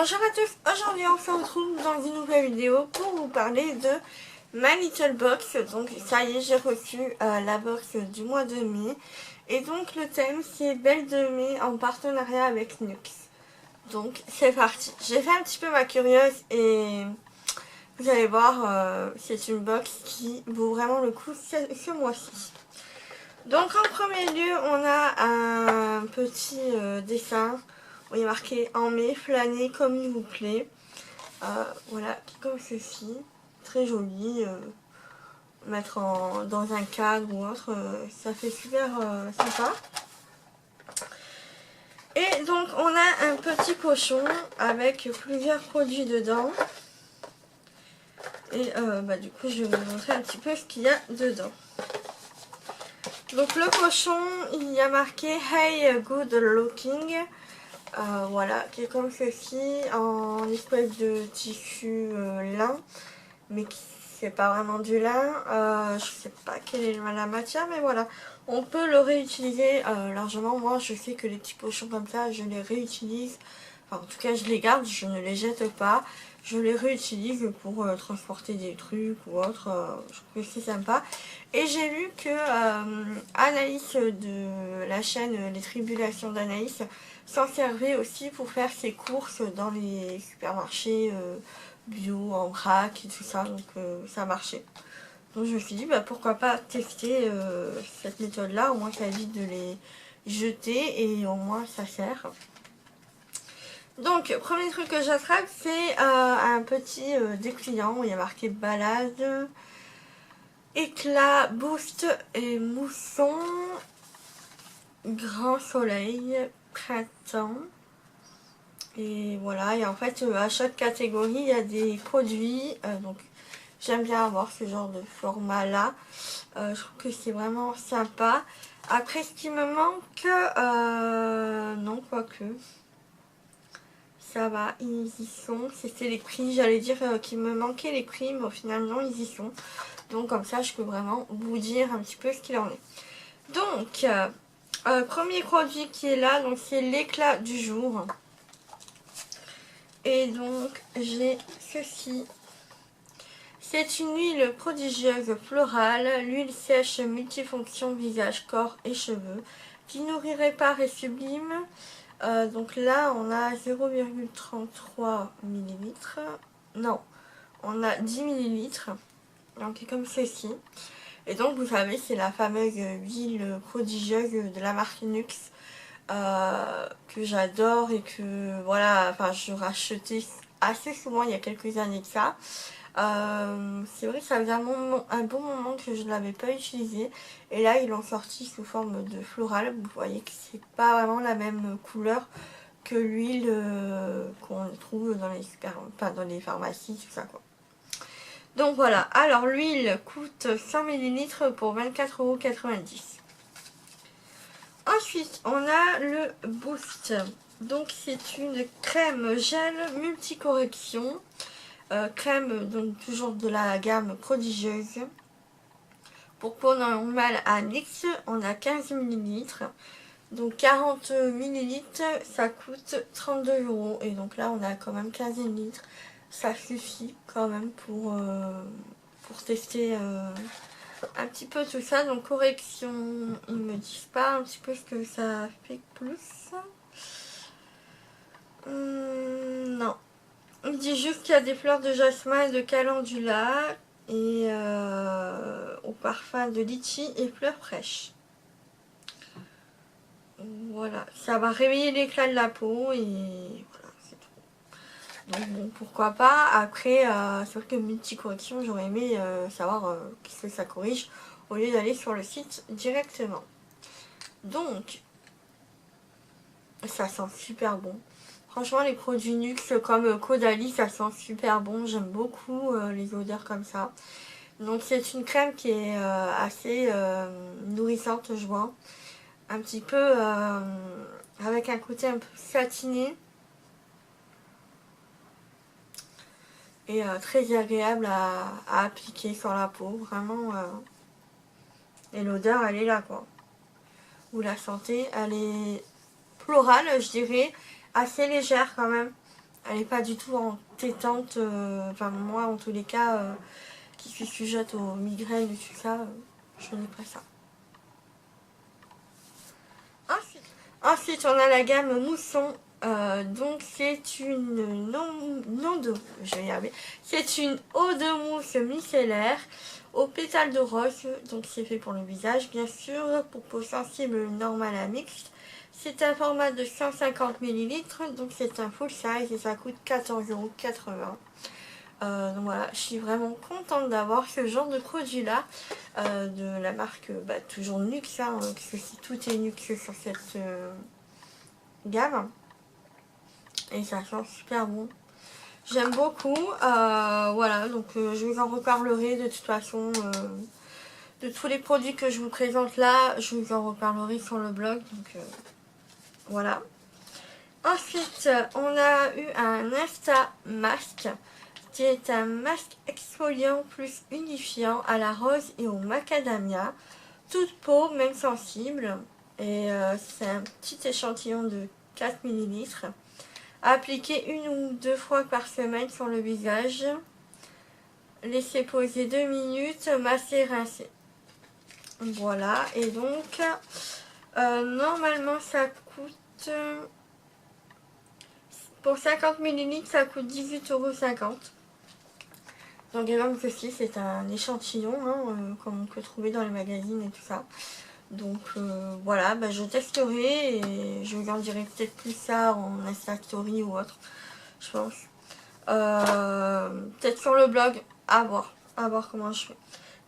Bonjour à tous, aujourd'hui on se retrouve dans une nouvelle vidéo pour vous parler de My Little Box. Donc ça y est, j'ai reçu la box du mois de mai. Et donc le thème c'est Belle de mai en partenariat avec Nux. Donc c'est parti. J'ai fait un petit peu ma curieuse et vous allez voir, c'est une box qui vaut vraiment le coup ce mois-ci. Donc en premier lieu, on a un petit dessin où il est marqué en mai, flâner comme il vous plaît. Voilà, comme ceci. Très joli. Mettre dans un cadre ou autre, ça fait super sympa. Et donc on a un petit pochon avec plusieurs produits dedans. Et du coup je vais vous montrer un petit peu ce qu'il y a dedans. Donc le pochon, il y a marqué Hey Good Looking. Voilà, qui est comme ceci, en espèce de tissu lin, mais qui c'est pas vraiment du lin. Je sais pas quelle est la matière, mais voilà, on peut le réutiliser largement. Moi, je sais que les petits pochons comme ça, je les réutilise. Enfin, en tout cas, je les garde, je ne les jette pas. Je les réutilise pour transporter des trucs ou autre. Je trouve que c'est sympa. Et j'ai vu que Anaïs de la chaîne Les Tribulations d'Anaïs s'en servait aussi pour faire ses courses dans les supermarchés bio, en vrac et tout ça. Donc ça marchait. Donc je me suis dit pourquoi pas tester cette méthode là. Au moins ça évite de les jeter et au moins ça sert. Donc, premier truc que j'attrape, c'est un petit dépliant où il y a marqué balade, éclat, boost et mousson, grand soleil, printemps. Et voilà, et en fait, à chaque catégorie, il y a des produits. Donc, j'aime bien avoir ce genre de format-là. Je trouve que c'est vraiment sympa. Après, ce qui me manque, non, quoique. Ça va, ils y sont. C'était les prix, j'allais dire qu'il me manquait les prix, mais au final non, ils y sont. Donc comme ça, je peux vraiment vous dire un petit peu ce qu'il en est. Donc, premier produit qui est là, donc c'est l'éclat du jour. Et donc, j'ai ceci. C'est une huile prodigieuse florale, l'huile sèche multifonction visage, corps et cheveux, qui nourrit, répare et sublime. Donc là on a 0,33 ml, non, on a 10 ml, donc comme ceci. Et donc vous savez, c'est la fameuse huile prodigieuse de la marque Nux que j'adore et que voilà, enfin je rachetais assez souvent il y a quelques années de ça. C'est vrai que ça faisait un bon moment que je ne l'avais pas utilisé. Et là, ils l'ont sorti sous forme de floral. Vous voyez que c'est pas vraiment la même couleur que l'huile qu'on trouve dans les dans les pharmacies, tout ça quoi. Donc voilà. Alors l'huile coûte 100 ml pour 24,90 €. Ensuite, on a le Boost. Donc c'est une crème gel multicorrection. Crème, donc toujours de la gamme prodigieuse. Pour peau normale à NYX, on a 15 ml. Donc 40 ml, ça coûte 32 €. Et donc là, on a quand même 15 ml. Ça suffit quand même pour tester un petit peu tout ça. Donc correction, ils me disent pas un petit peu ce que ça fait plus. Non. Il dit juste qu'il y a des fleurs de jasmin et de calendula et au parfum de litchi et fleurs fraîches. Voilà, ça va réveiller l'éclat de la peau et voilà, c'est tout. Donc bon, pourquoi pas. Après, c'est vrai que multi-correction, j'aurais aimé savoir qu'est-ce que ça corrige au lieu d'aller sur le site directement. Donc, ça sent super bon. Franchement, les produits Nux comme Caudalie, ça sent super bon. J'aime beaucoup les odeurs comme ça. Donc c'est une crème qui est assez nourrissante, je vois. Un petit peu avec un côté un peu satiné. Et très agréable à appliquer sur la peau. Vraiment. Et l'odeur, elle est là, quoi. Vous la sentez, elle est florale, je dirais. Assez légère quand même. elle est pas du tout entêtante. Enfin moi en tous les cas qui suis sujette aux migraines et tout ça, je n'ai pas ça. Ensuite, on a la gamme Mousson. Donc c'est une je vais y arriver. C'est une eau de mousse micellaire au pétales de rose. Donc c'est fait pour le visage, bien sûr, pour peau sensible, normale à mixte. C'est un format de 150 ml, donc c'est un full size et ça coûte 14,80 €. Donc voilà, je suis vraiment contente d'avoir ce genre de produit là de la marque toujours Nuxe, hein, parce que tout est Nuxe sur cette gamme et ça sent super bon. J'aime beaucoup, voilà, donc je vous en reparlerai de toute façon de tous les produits que je vous présente là, je vous en reparlerai sur le blog, donc voilà. Ensuite, on a eu un Insta Masque qui est un masque exfoliant plus unifiant à la rose et au macadamia. Toute peau, même sensible. Et c'est un petit échantillon de 4 ml. Appliquer 1 ou 2 fois par semaine sur le visage. Laisser poser 2 minutes, masser, rincer. Voilà, et donc normalement ça coûte... Pour 50 ml, ça coûte 18,50 €. Donc comme ceci, c'est un échantillon, hein, comme on peut trouver dans les magazines et tout ça. Donc voilà, je testerai et je vous en dirai peut-être plus ça en Insta Story ou autre, je pense. Peut-être sur le blog, à voir comment je fais.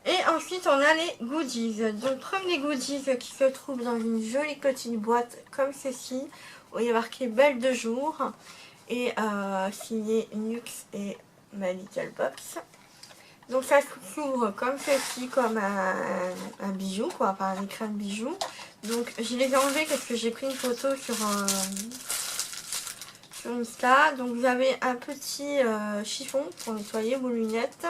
Et ensuite, on a les goodies. Donc, premier goodies qui se trouve dans une jolie petite boîte comme ceci, où il y a marqué Belle de jour et signé Nuxe et My Little Box. Donc ça s'ouvre comme ceci, comme un bijou, quoi, enfin un écrin de bijou. Donc je les ai enlevés parce que j'ai pris une photo sur Insta. Donc vous avez un petit chiffon pour nettoyer vos lunettes.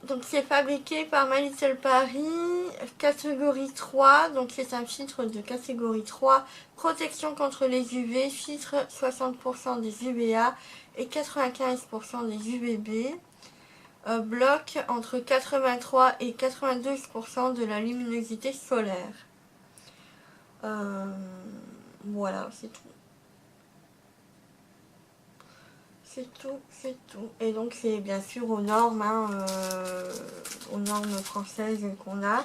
Donc c'est fabriqué par My Little Paris, catégorie 3, donc c'est un filtre de catégorie 3, protection contre les UV, filtre 60% des UVA et 95% des UVB, bloque entre 83 et 92% de la luminosité solaire. Voilà, c'est tout. C'est tout. Et donc c'est bien sûr aux normes, aux normes françaises qu'on a.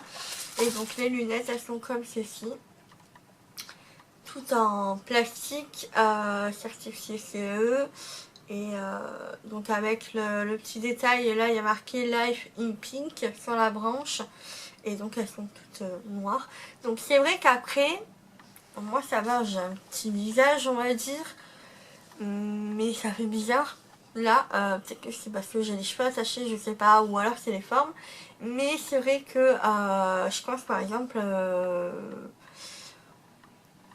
Et donc les lunettes, elles sont comme ceci. Tout en plastique, certifié CE. Et donc avec le petit détail, et là il y a marqué Life in Pink sur la branche. Et donc elles sont toutes noires. Donc c'est vrai qu'après, moi ça va, j'ai un petit visage on va dire. Mais ça fait bizarre. Là, peut-être que c'est parce que j'ai les cheveux attachés, je sais pas, ou alors c'est les formes. Mais c'est vrai que je pense par exemple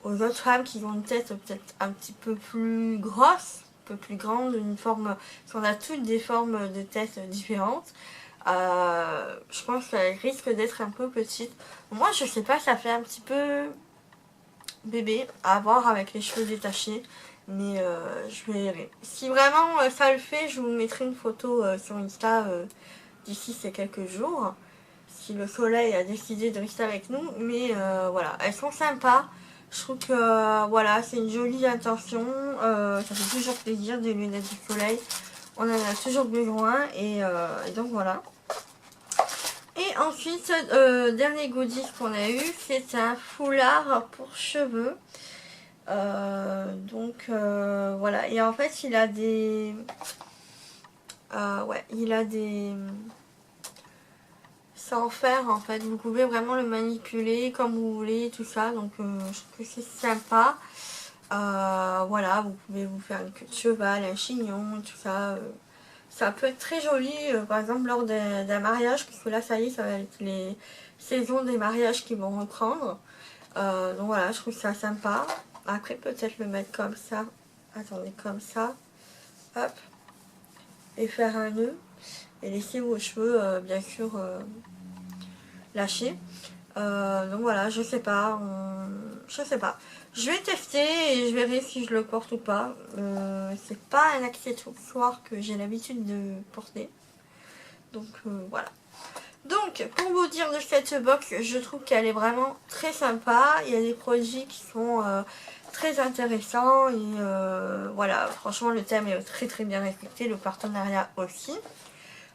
aux autres femmes qui ont une tête peut-être un petit peu plus grosse, un peu plus grande, une forme, parce qu'on a toutes des formes de tête différentes. Je pense qu'elle risque d'être un peu petite. Moi, je sais pas, ça fait un petit peu bébé à voir avec les cheveux détachés. Mais je verrai. Si vraiment ça le fait, je vous mettrai une photo sur Insta d'ici ces quelques jours. Si le soleil a décidé de rester avec nous. Mais voilà, elles sont sympas. Je trouve que voilà, c'est une jolie intention. Ça fait toujours plaisir des lunettes du soleil. On en a toujours besoin. Et donc voilà. Et ensuite, dernier goodies qu'on a eu, c'est un foulard pour cheveux. Donc voilà, et en fait il a des c'est en fer en fait, vous pouvez vraiment le manipuler comme vous voulez, tout ça, donc je trouve que c'est sympa. Voilà, vous pouvez vous faire une queue de cheval, un chignon, tout ça. Ça peut être très joli, par exemple lors d'un mariage, puisque là ça y est, ça va être les saisons des mariages qui vont reprendre. Donc voilà, je trouve ça sympa. Après peut-être le mettre comme ça. Attendez, comme ça. Hop. Et faire un nœud. Et laisser vos cheveux, bien sûr, lâcher. Donc voilà, je sais pas. Je sais pas. Je vais tester et je verrai si je le porte ou pas. C'est pas un accessoire que j'ai l'habitude de porter. Donc voilà. Donc pour vous dire de cette box, je trouve qu'elle est vraiment très sympa. Il y a des produits qui sont très intéressants et voilà, franchement le thème est très bien respecté, le partenariat aussi.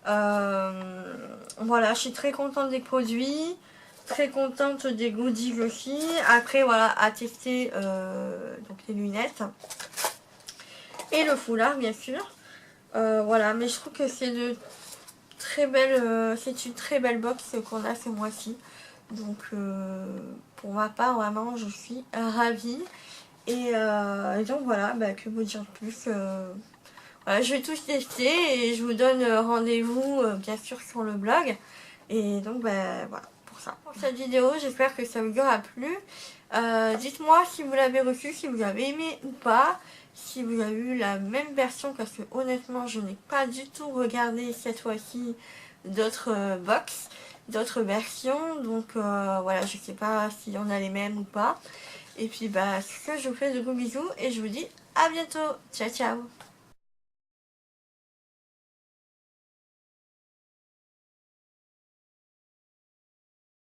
Voilà, je suis très contente des produits, très contente des goodies aussi. Après voilà, à tester donc les lunettes et le foulard bien sûr. Voilà, mais je trouve que c'est de très belle, c'est une très belle box qu'on a ce mois-ci. Donc pour ma part vraiment je suis ravie. Et donc voilà, bah, que vous dire de plus. Voilà, je vais tout tester et je vous donne rendez-vous bien sûr sur le blog. Et donc bah, voilà pour ça. Pour cette vidéo, j'espère que ça vous aura plu. Dites-moi si vous l'avez reçu, si vous avez aimé ou pas. Si vous avez eu la même version, parce que honnêtement je n'ai pas du tout regardé cette fois-ci d'autres box, d'autres versions. Donc voilà, je sais pas si on a les mêmes ou pas. Et puis bah, je vous fais de gros bisous et je vous dis à bientôt. Ciao ciao.